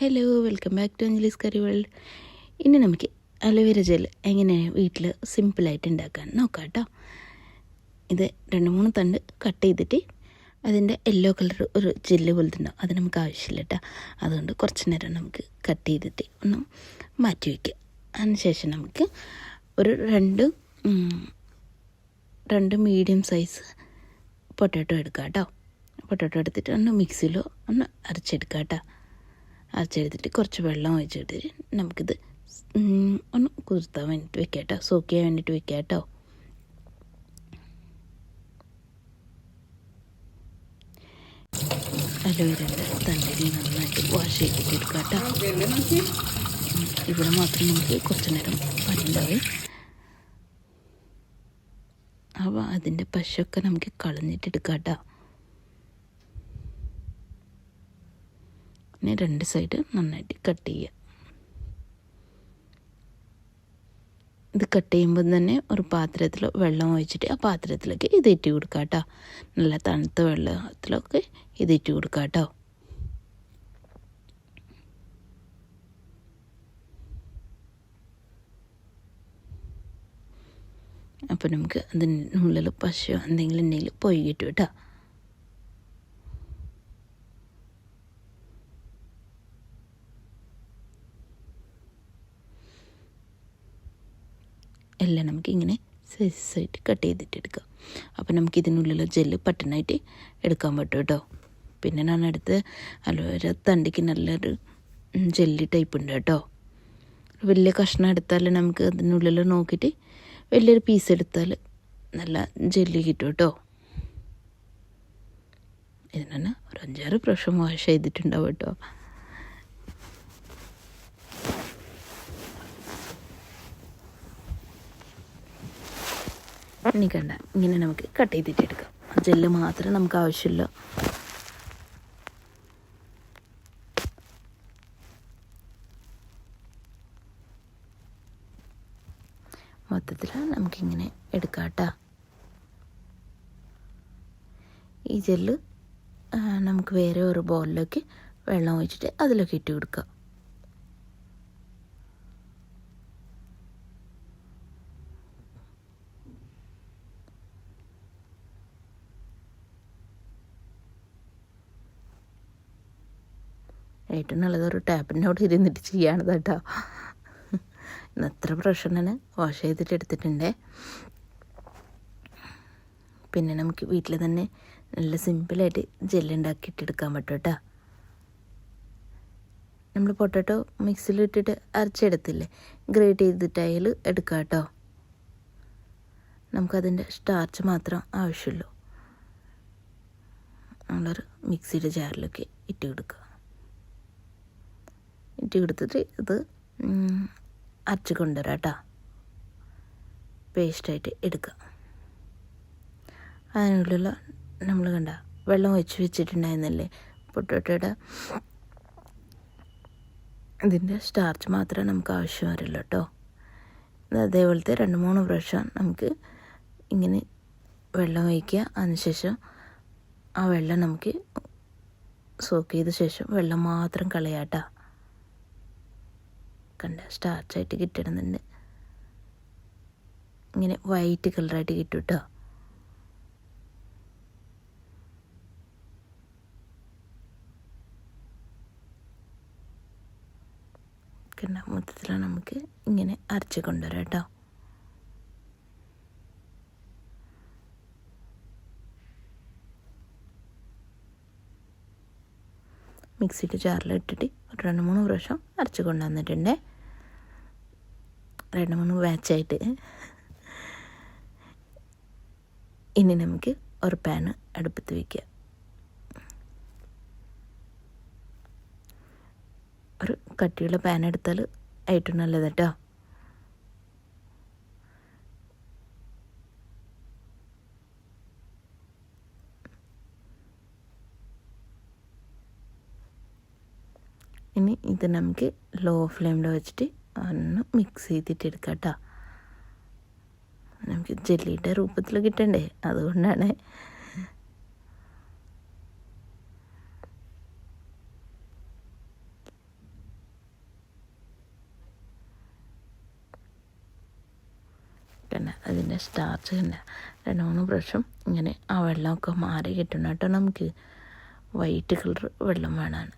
Hello, welcome back to Anjali's curry world. ഇനി നമുക്ക് aloe vera gel എങ്ങനെ വീട്ടിൽ സിമ്പിളായിട്ട് ഉണ്ടാക്കാൻ നോക്കാം കേട്ടോ. ഇത് 2-3 തണ്ട് കട്ട് ചെയ്തിട്ട് അതിൻ്റെ യെല്ലോ കളർ ഒരു ജെല്ല് പോലത്തെ ഉണ്ടാവും, അത് നമുക്ക് ആവശ്യമില്ല കേട്ടോ. അതുകൊണ്ട് കുറച്ച് നേരം നമുക്ക് കട്ട് ചെയ്തിട്ട് ഒന്ന് മാറ്റി വയ്ക്കുക. അതിനുശേഷം നമുക്ക് ഒരു രണ്ട് മീഡിയം സൈസ് പൊട്ടാറ്റോ എടുക്കാം കേട്ടോ. പൊട്ടാറ്റോ എടുത്തിട്ട് ഒന്ന് മിക്സിയിൽ ഒന്ന് അരച്ചെടുക്കാം കേട്ടോ. അരച്ചെടുത്തിട്ട് കുറച്ച് വെള്ളം ഒഴിച്ചെടുത്തിട്ട് നമുക്കിത് ഒന്ന് കുതിർത്താൻ വേണ്ടിയിട്ട് വെക്കാം കേട്ടോ, സോക്ക് ചെയ്യാൻ വേണ്ടിയിട്ട് വെക്കാം കേട്ടോ. അലോവേരൻ്റെ തണ്ടിൽ നന്നായിട്ട് വാഷ് ചെയ്തിട്ട് എടുക്കാം കേട്ടോ. ഇവിടെ മാത്രം നമുക്ക് കുറച്ച് നേരം പണിയുണ്ടാവും. അപ്പോൾ അതിൻ്റെ പശയൊക്കെ നമുക്ക് കളഞ്ഞിട്ട് എടുക്കാം കേട്ടോ. പിന്നെ 2 സൈഡ് നന്നായിട്ട് കട്ട് ചെയ്യുക. ഇത് കട്ട് ചെയ്യുമ്പോൾ തന്നെ ഒരു പാത്രത്തിൽ വെള്ളം ഒഴിച്ചിട്ട് ആ പാത്രത്തിലേക്ക് ഇത് ഇട്ട് കൊടുക്കുക കേട്ടോ. നല്ല തണുത്ത വെള്ളത്തിലൊക്കെ ഇത് ഇട്ട് കൊടുക്കുക കേട്ടോ. അപ്പോൾ നമുക്ക് അതിനുള്ളിൽ പശയോ എന്തെങ്കിലും ഉണ്ടെങ്കിൽ പോയി കിട്ടും കേട്ടോ. എല്ലാം നമുക്കിങ്ങനെ സൈസായിട്ട് കട്ട് ചെയ്തിട്ട് എടുക്കാം. അപ്പോൾ നമുക്ക് ഇതിനുള്ളിൽ ജെല്ല് പട്ടനായിട്ട് എടുക്കാൻ പറ്റും കേട്ടോ. പിന്നെ ഞാൻ അടുത്ത് അലോവേര തണ്ടിക്ക് നല്ലൊരു ജെല്ലി ടൈപ്പ് ഉണ്ട് കേട്ടോ. വലിയ കഷ്ണം എടുത്താൽ നമുക്ക് അതിനുള്ളിൽ നോക്കിയിട്ട് വലിയൊരു പീസ് എടുത്താൽ നല്ല ജെല്ലി കിട്ടും കേട്ടോ. ഇതിനെ ഒരു 5-6 പ്രാവശ്യം വാഷ് ചെയ്തിട്ടുണ്ടാവും കേട്ടോ. ഇനി കണ്ട ഇങ്ങനെ നമുക്ക് കട്ട് ചെയ്തിട്ട് എടുക്കാം. ജെല്ല് മാത്രമേ നമുക്ക് ആവശ്യമുള്ളൂ. മൊത്തത്തിൽ നമുക്കിങ്ങനെ എടുക്കാം കേട്ടോ. ഈ ജെല്ല് നമുക്ക് വേറെ ഒരു ബൗളിലേക്ക് വെള്ളം ഒഴിച്ചിട്ട് അതിലേക്ക് ഇട്ട് കൊടുക്കാം. ഏറ്റവും നല്ലതൊരു ടാപ്പിൻ്റെ അവിടെ ഇരുന്നിട്ട് ചെയ്യണത് കേട്ടോ. എത്ര പ്രാവശ്യം ഞാൻ വാഷ് ചെയ്തിട്ട് എടുത്തിട്ടുണ്ടേ. പിന്നെ നമുക്ക് വീട്ടിൽ തന്നെ നല്ല സിമ്പിളായിട്ട് ജെല്ലുണ്ടാക്കിയിട്ടെടുക്കാൻ പറ്റും കേട്ടോ. നമ്മൾ പൊട്ടാറ്റോ മിക്സിയിലിട്ടിട്ട് അരച്ചെടുത്തില്ലേ, ഗ്രേറ്റ് ചെയ്തിട്ടായാലും എടുക്കാം കേട്ടോ. നമുക്കതിൻ്റെ സ്റ്റാർച്ച് മാത്രം ആവശ്യമുള്ളൂ. നമ്മളൊരു മിക്സിയുടെ ജാറിലൊക്കെ ഇട്ട് കൊടുക്കുക. ഇട്ട് കൊടുത്തിട്ട് ഇത് അരച്ച് കൊണ്ടുവരാം കേട്ടോ. പേസ്റ്റായിട്ട് എടുക്കുക. അതിനുള്ളിൽ നമ്മൾ കണ്ട വെള്ളം ഒഴിച്ച് വെച്ചിട്ടുണ്ടായിരുന്നല്ലേ പൊട്ടാറ്റോയുടെ, ഇതിൻ്റെ സ്റ്റാർച്ച് മാത്രമേ നമുക്ക് ആവശ്യം വരുള്ളൂ കേട്ടോ. അതേപോലത്തെ 2-3 പ്രാവശ്യം നമുക്ക് ഇങ്ങനെ വെള്ളം ഒഴിക്കുക. അതിനുശേഷം ആ വെള്ളം നമുക്ക് സോക്ക് ചെയ്ത ശേഷം വെള്ളം മാത്രം കളയാം കേട്ടോ. കണ്ട സ്റ്റാർച്ചായിട്ട് കിട്ടണമെന്നുണ്ട്. ഇങ്ങനെ വൈറ്റ് കളറായിട്ട് കിട്ടും കേട്ടോ. കണ്ട മൊത്തത്തിലാണ് നമുക്ക് ഇങ്ങനെ അരച്ച് കൊണ്ടുവരാം കേട്ടോ. മിക്സിയുടെ ജാറിലിട്ടിട്ട് ഒരു 2-3 പ്രാവശ്യം അരച്ച് കൊണ്ടുവന്നിട്ടുണ്ട്. 2-3 ബാച്ചായിട്ട്. ഇനി നമുക്ക് ഒരു പാന് അടുപ്പത്ത് വയ്ക്കുക. ഒരു കട്ടിയുള്ള പാൻ എടുത്താൽ ഏറ്റവും നല്ലത് കേട്ടോ. ഇനി ഇത് നമുക്ക് ലോ ഫ്ലെയിമിൽ വെച്ചിട്ട് ഒന്ന് മിക്സ് ചെയ്തിട്ട് എടുക്കാം കേട്ടോ. നമുക്ക് ജെല്ലിയുടെ രൂപത്തിൽ കിട്ടണ്ടേ, അതുകൊണ്ടാണ്. കണ്ട അതിൻ്റെ സ്റ്റാർച്ച് കണ്ട 2-3 പ്രാവശ്യം ഇങ്ങനെ ആ വെള്ളമൊക്കെ മാറി കിട്ടണം കേട്ടോ. നമുക്ക് വൈറ്റ് കളർ വെള്ളം വേണമാണ്.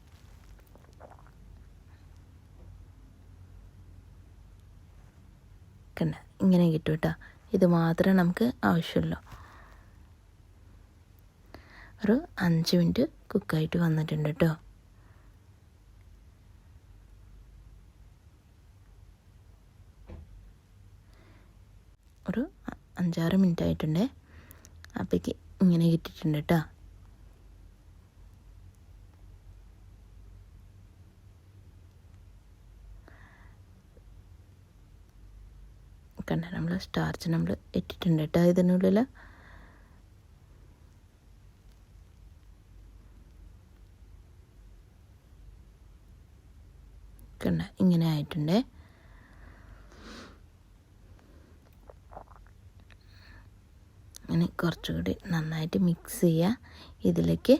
കണ്ട ഇങ്ങനെ കിട്ടും കേട്ടോ. ഇത് മാത്രമേ നമുക്ക് ആവശ്യമുള്ളൂ. ഒരു 5 മിനിറ്റ് കുക്കായിട്ട് വന്നിട്ടുണ്ട് കേട്ടോ. ഒരു 5-6 മിനിറ്റ് ആയിട്ടുണ്ട്. അപ്പോഴേക്ക് ഇങ്ങനെ കിട്ടിയിട്ടുണ്ട് കേട്ടോ. കണ്ട നമ്മൾ സ്റ്റാർച്ച് നമ്മൾ ഇട്ടിട്ടുണ്ട് കേട്ടോ ഇതിനുള്ളിൽ. കണ്ട ഇങ്ങനെ ആയിട്ടുണ്ട്. ഇനി കുറച്ചുകൂടി നന്നായിട്ട് മിക്സ് ചെയ്യുക. ഇതിലേക്ക്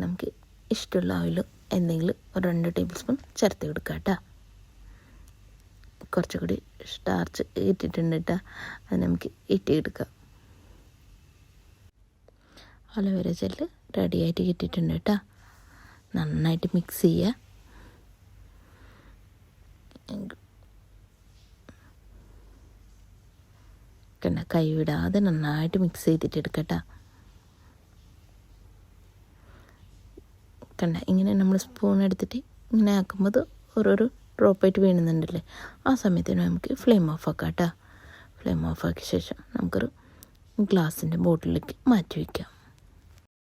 നമുക്ക് ഇഷ്ടമുള്ള ഓയിലും എന്തെങ്കിലും ഒരു 2 ടേബിൾ സ്പൂൺ ചേർത്ത് കൊടുക്കുക കേട്ടോ. കുറച്ചുകൂടി സ്റ്റാർച്ച് ഇട്ടിട്ടുണ്ട് കേട്ടോ. അത് നമുക്ക് ഇട്ടിയെടുക്കാം. അലോവേര ജെല്ല് റെഡിയായിട്ട് കിട്ടിയിട്ടുണ്ട് കേട്ടോ. നന്നായിട്ട് മിക്സ് ചെയ്യുക. കണ്ട കൈവിടാതെ നന്നായിട്ട് മിക്സ് ചെയ്തിട്ട് എടുക്കട്ടോ. കണ്ട ഇങ്ങനെ നമ്മൾ സ്പൂൺ എടുത്തിട്ട് ഇങ്ങനെ ആക്കുമ്പോൾ ഓരോരോ ഡ്രോപ്പായിട്ട് വീഴുന്നുണ്ടല്ലേ, ആ സമയത്തിന് നമുക്ക് ഫ്ലെയിം ഓഫ് ആക്കാം കേട്ടോ. ഫ്ലെയിം ഓഫ് ആക്കിയ ശേഷം നമുക്കൊരു ഗ്ലാസിൻ്റെ ബോട്ടിലേക്ക് മാറ്റി വയ്ക്കാം.